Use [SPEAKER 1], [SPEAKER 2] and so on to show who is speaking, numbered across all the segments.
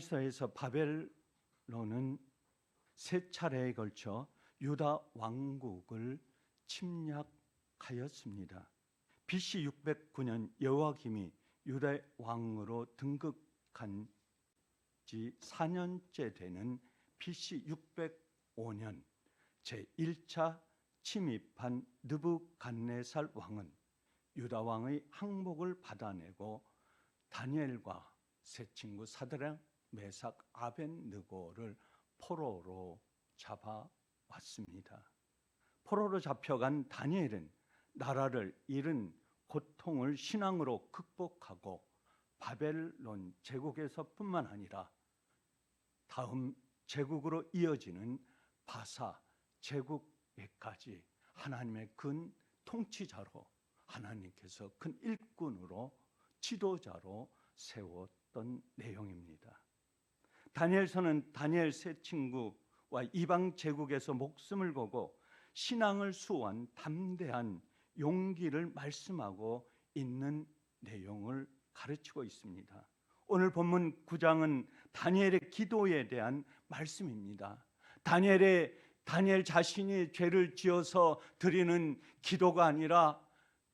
[SPEAKER 1] 다니엘서에서 바벨론은 세 차례에 걸쳐 유다 왕국을 침략하였습니다. BC 609년 여호야김이 유다의 왕으로 등극한 지 4년째 되는 BC 605년 제1차 침입한 느부갓네살 왕은 유다 왕의 항복을 받아내고 다니엘과 세 친구 사드락, 메삭, 아벳느고를 포로로 잡아왔습니다. 포로로 잡혀간 다니엘은 나라를 잃은 고통을 신앙으로 극복하고 바벨론 제국에서뿐만 아니라 다음 제국으로 이어지는 바사 제국에까지 하나님의 큰 통치자로, 하나님께서 큰 일꾼으로, 지도자로 세웠던 내용입니다. 다니엘서는 다니엘 세 친구와 이방 제국에서 목숨을 걸고 신앙을 수호한 담대한 용기를 말씀하고 있는 내용을 가르치고 있습니다. 오늘 본문 9장은 다니엘의 기도에 대한 말씀입니다. 다니엘 자신이 죄를 지어서 드리는 기도가 아니라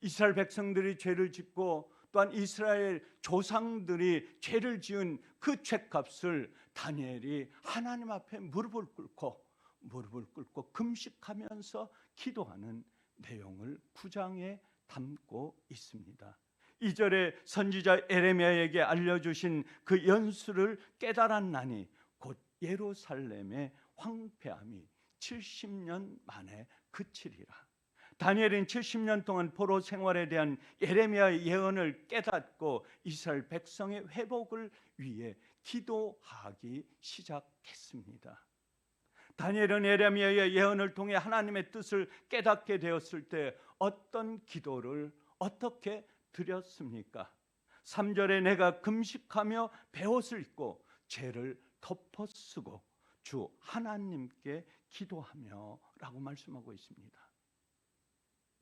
[SPEAKER 1] 이스라엘 백성들이 죄를 짓고 또한 이스라엘 조상들이 죄를 지은 그 죄값을 다니엘이 하나님 앞에 무릎을 꿇고 금식하면서 기도하는 내용을 9장에 담고 있습니다. 2절에 선지자 에레미야에게 알려주신 그 연수를 깨달았나니 곧 예루살렘의 황폐함이 70년 만에 그치리라. 다니엘은 70년 동안 포로 생활에 대한 에레미야의 예언을 깨닫고 이스라엘 백성의 회복을 위해 기도하기 시작했습니다. 다니엘은 에레미야의 예언을 통해 하나님의 뜻을 깨닫게 되었을 때 어떤 기도를 어떻게 드렸습니까? 3절에 내가 금식하며 베옷을 입고 죄를 덮어쓰고 주 하나님께 기도하며 라고 말씀하고 있습니다.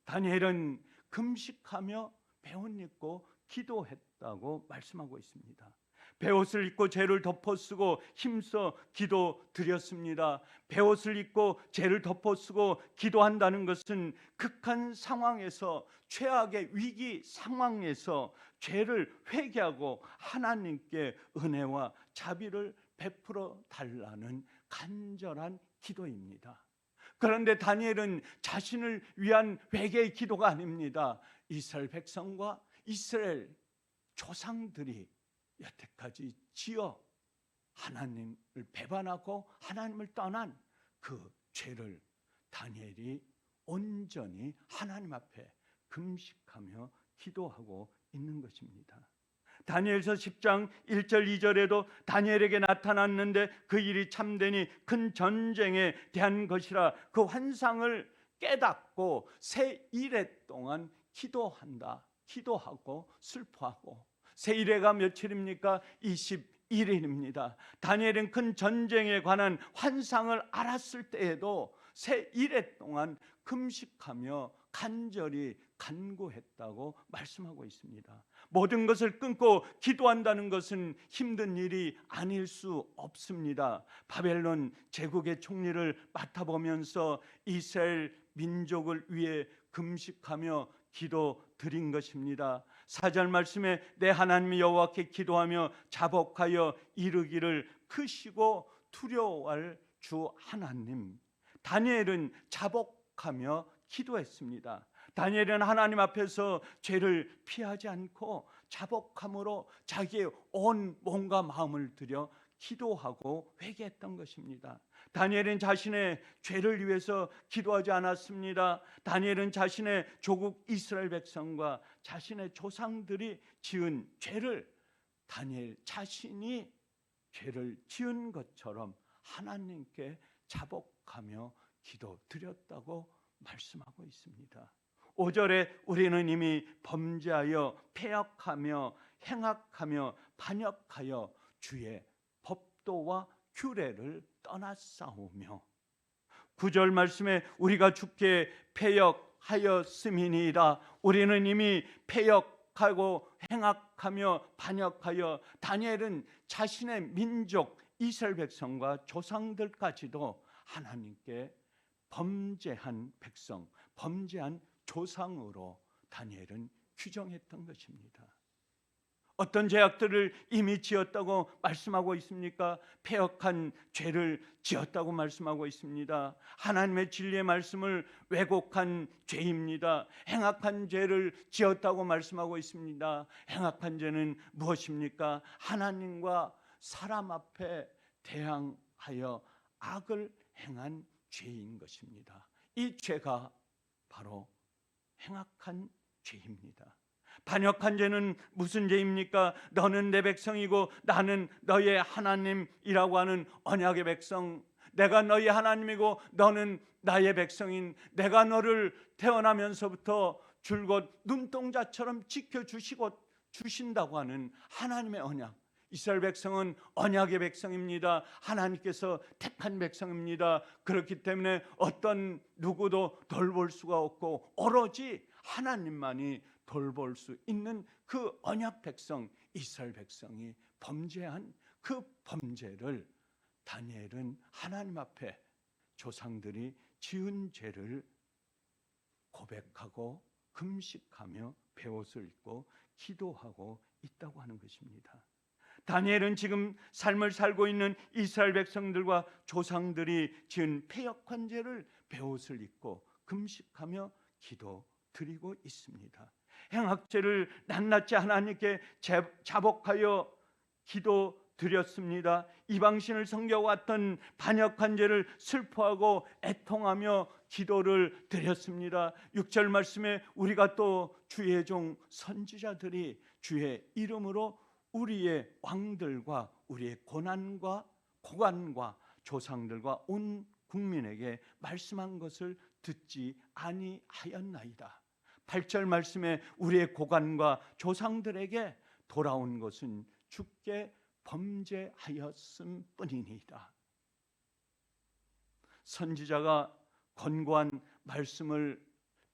[SPEAKER 1] 다니엘은 금식하며 베옷 입고 기도했다고 말씀하고 있습니다. 베옷을 입고 죄를 덮어쓰고 힘써 기도 드렸습니다. 베옷을 입고 죄를 덮어쓰고 기도한다는 것은 극한 상황에서, 최악의 위기 상황에서 죄를 회개하고 하나님께 은혜와 자비를 베풀어 달라는 간절한 기도입니다. 그런데 다니엘은 자신을 위한 회개의 기도가 아닙니다. 이스라엘 백성과 이스라엘 조상들이 여태까지 지어 하나님을 배반하고 하나님을 떠난 그 죄를 다니엘이 온전히 하나님 앞에 금식하며 기도하고 있는 것입니다. 다니엘서 10장 1절 2절에도 다니엘에게 나타났는데 그 일이 참되니 큰 전쟁에 대한 것이라 그 환상을 깨닫고 새 일해 동안 기도하고 슬퍼하고, 새 일해가 며칠입니까? 21일입니다. 다니엘은 큰 전쟁에 관한 환상을 알았을 때에도 새 일해 동안 금식하며 간절히 간구했다고 말씀하고 있습니다. 모든 것을 끊고 기도한다는 것은 힘든 일이 아닐 수 없습니다. 바벨론 제국의 총리를 맡아보면서 이스라엘 민족을 위해 금식하며 기도 드린 것입니다. 4절 말씀에 내 하나님 여호와께 기도하며 자복하여 이르기를 크시고 두려워할 주 하나님. 다니엘은 자복하며 기도했습니다. 다니엘은 하나님 앞에서 죄를 피하지 않고 자복함으로 자기의 온 몸과 마음을 들여 기도하고 회개했던 것입니다. 다니엘은 자신의 죄를 위해서 기도하지 않았습니다. 다니엘은 자신의 조국 이스라엘 백성과 자신의 조상들이 지은 죄를 다니엘 자신이 죄를 지은 것처럼 하나님께 자복하며 기도드렸다고 말씀하고 있습니다. 5절에 우리는 이미 범죄하여 패역하며 행악하며 반역하여 주의 법도와 규례를 떠났사오며, 9절 말씀에 우리가 주께 패역하였음이니이다. 우리는 이미 패역 반역하고 행악하며 반역하여 다니엘은 자신의 민족 이스라엘 백성과 조상들까지도 하나님께 범죄한 백성, 범죄한 조상으로 다니엘은 규정했던 것입니다. 어떤 죄악들을 이미 지었다고 말씀하고 있습니까? 패역한 죄를 지었다고 말씀하고 있습니다. 하나님의 진리의 말씀을 왜곡한 죄입니다. 행악한 죄를 지었다고 말씀하고 있습니다. 행악한 죄는 무엇입니까? 하나님과 사람 앞에 대항하여 악을 행한 죄인 것입니다. 이 죄가 바로 행악한 죄입니다. 반역한 죄는 무슨 죄입니까? 너는 내 백성이고 나는 너의 하나님이라고 하는 언약의 백성, 내가 너의 하나님이고 너는 나의 백성인, 내가 너를 태어나면서부터 줄곧 눈동자처럼 지켜주시고 주신다고 하는 하나님의 언약. 이스라엘 백성은 언약의 백성입니다. 하나님께서 택한 백성입니다. 그렇기 때문에 어떤 누구도 돌볼 수가 없고 오로지 하나님만이 돌볼 수 있는 그 언약 백성 이스라엘 백성이 범죄한 그 범죄를 다니엘은 하나님 앞에 조상들이 지은 죄를 고백하고 금식하며 베옷을 입고 기도하고 있다고 하는 것입니다. 다니엘은 지금 삶을 살고 있는 이스라엘 백성들과 조상들이 지은 패역한 죄를 베옷을 입고 금식하며 기도 드리고 있습니다. 행악죄를 낱낱이 하나님께 자복하여 기도 드렸습니다. 이방신을 섬겨왔던 반역한 죄를 슬퍼하고 애통하며 기도를 드렸습니다. 6절 말씀에 우리가 또 주의 종 선지자들이 주의 이름으로 우리의 왕들과 우리의 고난과 고관과 조상들과 온 국민에게 말씀한 것을 듣지 아니하였나이다. 8절 말씀에 우리의 고관과 조상들에게 돌아온 것은 주께 범죄하였음 뿐이니이다. 선지자가 권고한 말씀을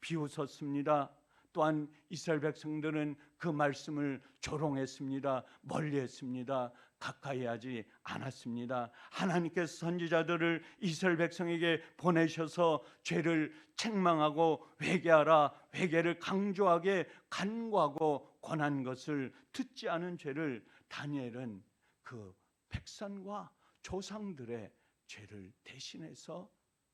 [SPEAKER 1] 비웃었습니다. 또한 이스라엘 백성들은 그 말씀을 조롱했습니다. 멀리했습니다. 가까이 하지 않았습니다. 하나님께서 선지자들을 이스라엘 백성에게 보내셔서 죄를 책망하고 회개하라, 회개를 강조하게 간구하고 권한 것을 듣지 않은 죄를 다니엘은 그 백성과 조상들의 죄를 대신해서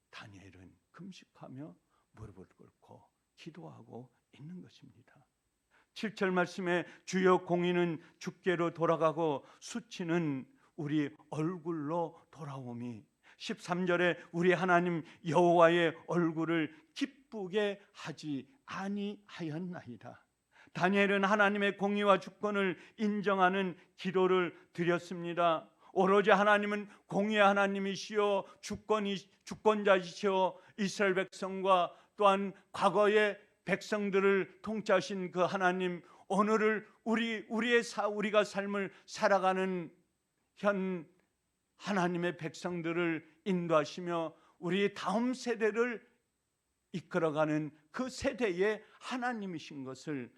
[SPEAKER 1] 다니엘은 금식하며 무릎을 꿇고 기도하고 있는 것입니다. 7절 말씀에 주여 공의는 주께로 돌아가고 수치는 우리 얼굴로 돌아오미. 13절에 우리 하나님 여호와의 얼굴을 기쁘게 하지 아니하였나이다. 다니엘은 하나님의 공의와 주권을 인정하는 기도를 드렸습니다. 오로지 하나님은 공의의 하나님이시요 주권자이시요 이스라엘 백성과 또한 과거의 백성들을 통치하신 그 하나님, 오늘을 우리가 삶을 살아가는 현 하나님의 백성들을 인도하시며 우리 다음 세대를 이끌어가는 그 세대의 하나님이신 것을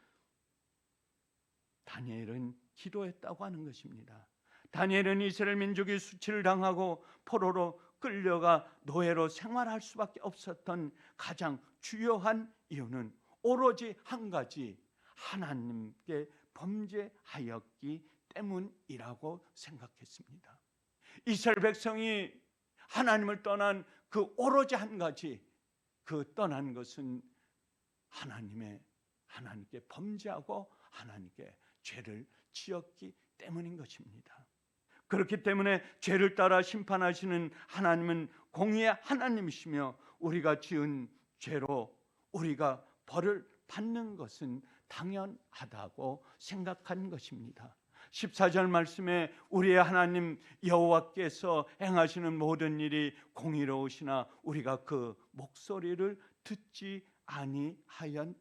[SPEAKER 1] 다니엘은 기도했다고 하는 것입니다. 다니엘은 이스라엘 민족이 수치를 당하고 포로로 끌려가 노예로 생활할 수밖에 없었던 가장 주요한 이유는 오로지 한 가지, 하나님께 범죄하였기 때문이라고 생각했습니다. 이스라엘 백성이 하나님을 떠난 그 오로지 한 가지, 그 떠난 것은 하나님께 범죄하고 하나님께 죄를 지었기 때문인 것입니다. 그렇기 때문에 죄를 따라 심판하시는 하나님은 공의의 하나님이시며 우리가 지은 죄로 우리가 벌을 받는 것은 당연하다고 생각한 것입니다. 14절 말씀에 우리의 하나님 여호와께서 행하시는 모든 일이 공의로우시나 우리가 그 목소리를 듣지 아니하였음니라.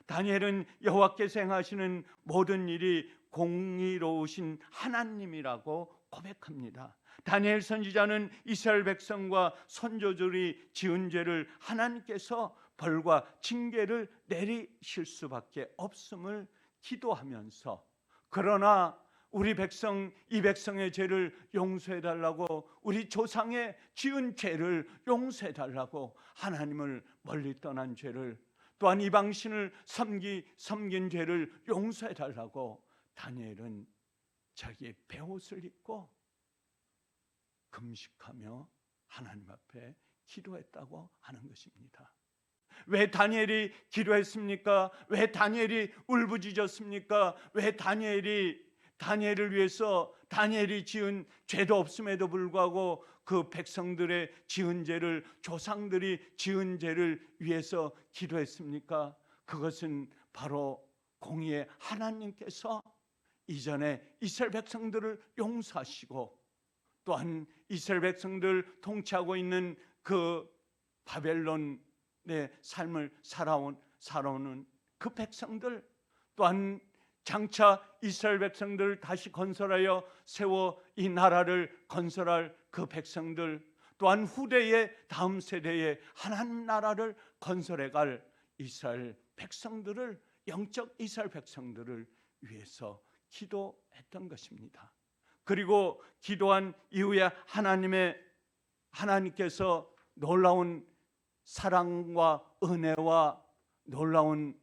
[SPEAKER 1] 다니엘은 여호와께서 행하시는 모든 일이 공의로우신 하나님이라고 고백합니다. 다니엘 선지자는 이스라엘 백성과 선조들이 지은 죄를 하나님께서 벌과 징계를 내리실 수밖에 없음을 기도하면서, 그러나 우리 백성, 이 백성의 죄를 용서해 달라고, 우리 조상의 지은 죄를 용서해 달라고, 하나님을 멀리 떠난 죄를, 또한 이방신을 섬긴 죄를 용서해 달라고 다니엘은 자기의 베옷을 입고 금식하며 하나님 앞에 기도했다고 하는 것입니다. 왜 다니엘이 기도했습니까? 왜 다니엘이 울부짖었습니까? 왜 다니엘을 위해서, 다니엘이 지은 죄도 없음에도 불구하고 그 백성들의 지은 죄를, 조상들이 지은 죄를 위해서 기도했습니까? 그것은 바로 공의의 하나님께서 이전에 이스라엘 백성들을 용서하시고, 또한 이스라엘 백성들 통치하고 있는 그 바벨론의 삶을 살아오는 그 백성들, 또한 장차 이스라엘 백성들 다시 건설하여 세워 이 나라를 건설할 그 백성들, 또한 후대의 다음 세대의 하나님 나라를 건설해 갈 이스라엘 백성들을, 영적 이스라엘 백성들을 위해서 기도했던 것입니다. 그리고 기도한 이후에 하나님께서 놀라운 사랑과 은혜와 놀라운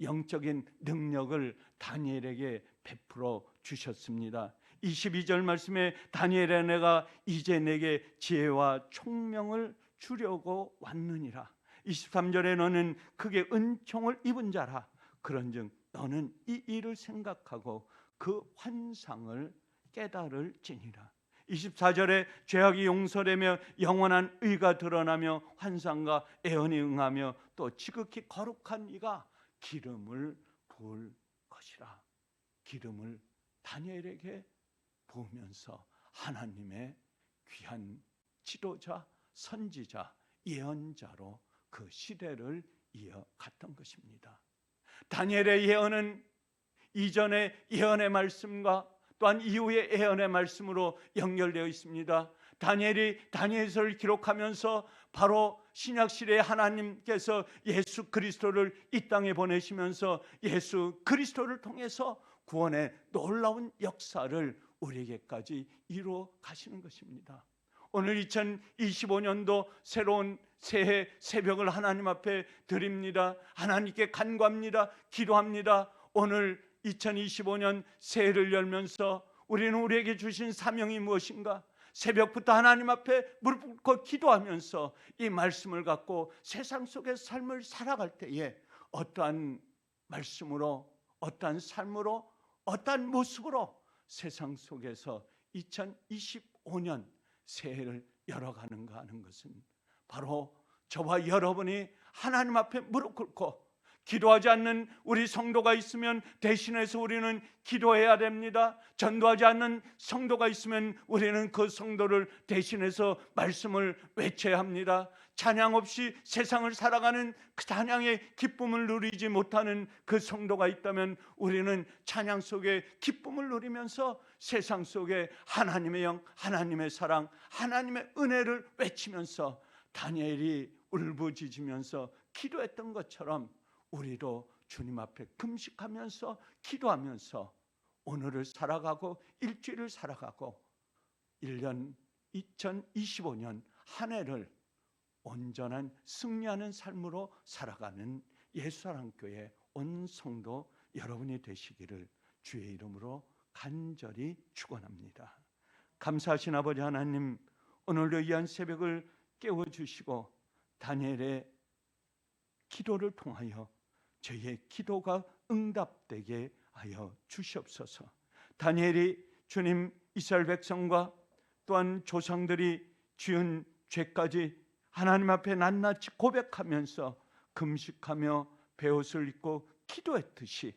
[SPEAKER 1] 영적인 능력을 다니엘에게 베풀어 주셨습니다. 22절 말씀에 다니엘아, 내가 이제 내게 지혜와 총명을 주려고 왔느니라. 23절에 너는 크게 은총을 입은 자라. 그런즉 너는 이 일을 생각하고 그 환상을 깨달을지니라. 24절에 죄악이 용서되며 영원한 의가 드러나며 환상과 애언이 응하며 또 지극히 거룩한 이가 기름을 부을 것이라. 기름을 다니엘에게 부으면서 하나님의 귀한 지도자, 선지자, 예언자로 그 시대를 이어갔던 것입니다. 다니엘의 예언은 이전의 예언의 말씀과 또한 이후의 예언의 말씀으로 연결되어 있습니다. 다니엘이 다니엘서를 기록하면서 바로 신약시대의 하나님께서 예수 그리스도를 이 땅에 보내시면서 예수 그리스도를 통해서 구원의 놀라운 역사를 우리에게까지 이루어 가시는 것입니다. 오늘 2025년도 새로운 새해 새벽을 하나님 앞에 드립니다. 하나님께 간구합니다. 기도합니다. 오늘 2025년 새해를 열면서 우리는 우리에게 주신 사명이 무엇인가? 새벽부터 하나님 앞에 무릎 꿇고 기도하면서 이 말씀을 갖고 세상 속의 삶을 살아갈 때에 어떠한 말씀으로, 어떠한 삶으로, 어떠한 모습으로 세상 속에서 2025년 새해를 열어가는가 하는 것은 바로 저와 여러분이 하나님 앞에 무릎 꿇고 기도하지 않는 우리 성도가 있으면 대신해서 우리는 기도해야 됩니다. 전도하지 않는 성도가 있으면 우리는 그 성도를 대신해서 말씀을 외쳐야 합니다. 찬양 없이 세상을 살아가는 그 찬양의 기쁨을 누리지 못하는 그 성도가 있다면 우리는 찬양 속에 기쁨을 누리면서 세상 속에 하나님의 영, 하나님의 사랑, 하나님의 은혜를 외치면서 다니엘이 울부짖으면서 기도했던 것처럼 우리도 주님 앞에 금식하면서 기도하면서 오늘을 살아가고 일주일을 살아가고 1년 2025년 한 해를 온전한 승리하는 삶으로 살아가는 예수사랑교회 온 성도 여러분이 되시기를 주의 이름으로 간절히 축원합니다. 감사하신 아버지 하나님, 오늘도 귀한 새벽을 깨워주시고 다니엘의 기도를 통하여 저희의 기도가 응답되게 하여 주시옵소서. 다니엘이 주님 이스라엘 백성과 또한 조상들이 지은 죄까지 하나님 앞에 낱낱이 고백하면서 금식하며 베옷을 입고 기도했듯이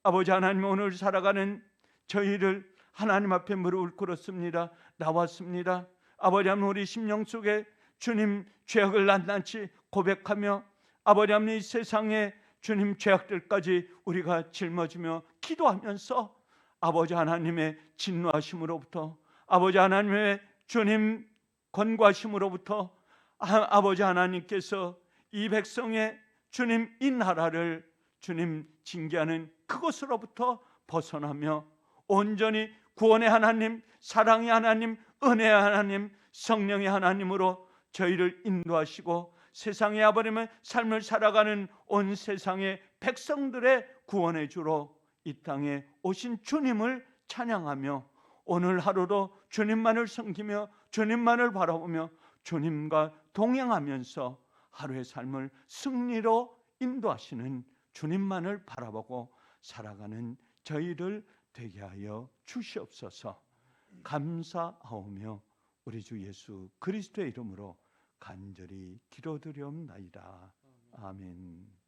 [SPEAKER 1] 아버지 하나님, 오늘 살아가는 저희를 하나님 앞에 무릎을 꿇었습니다. 나왔습니다. 아버지 하나님, 우리 심령 속에 주님 죄악을 낱낱이 고백하며 아버지 하나님, 이 세상에 주님 죄악들까지 우리가 짊어지며 기도하면서 아버지 하나님의 진노하심으로부터, 아버지 하나님의 주님 권고하심으로부터 아버지 하나님께서 이 백성의 주님 이 나라를 주님 징계하는 그것으로부터 벗어나며 온전히 구원의 하나님, 사랑의 하나님, 은혜의 하나님, 성령의 하나님으로 저희를 인도하시고 세상의 아버님의 삶을 살아가는 온 세상의 백성들의 구원의 주로 이 땅에 오신 주님을 찬양하며 오늘 하루도 주님만을 섬기며 주님만을 바라보며 주님과 동행하면서 하루의 삶을 승리로 인도하시는 주님만을 바라보고 살아가는 저희를 되게 하여 주시옵소서. 감사하오며 우리 주 예수 그리스도의 이름으로 간절히 기도드리옵나이다. 아멘.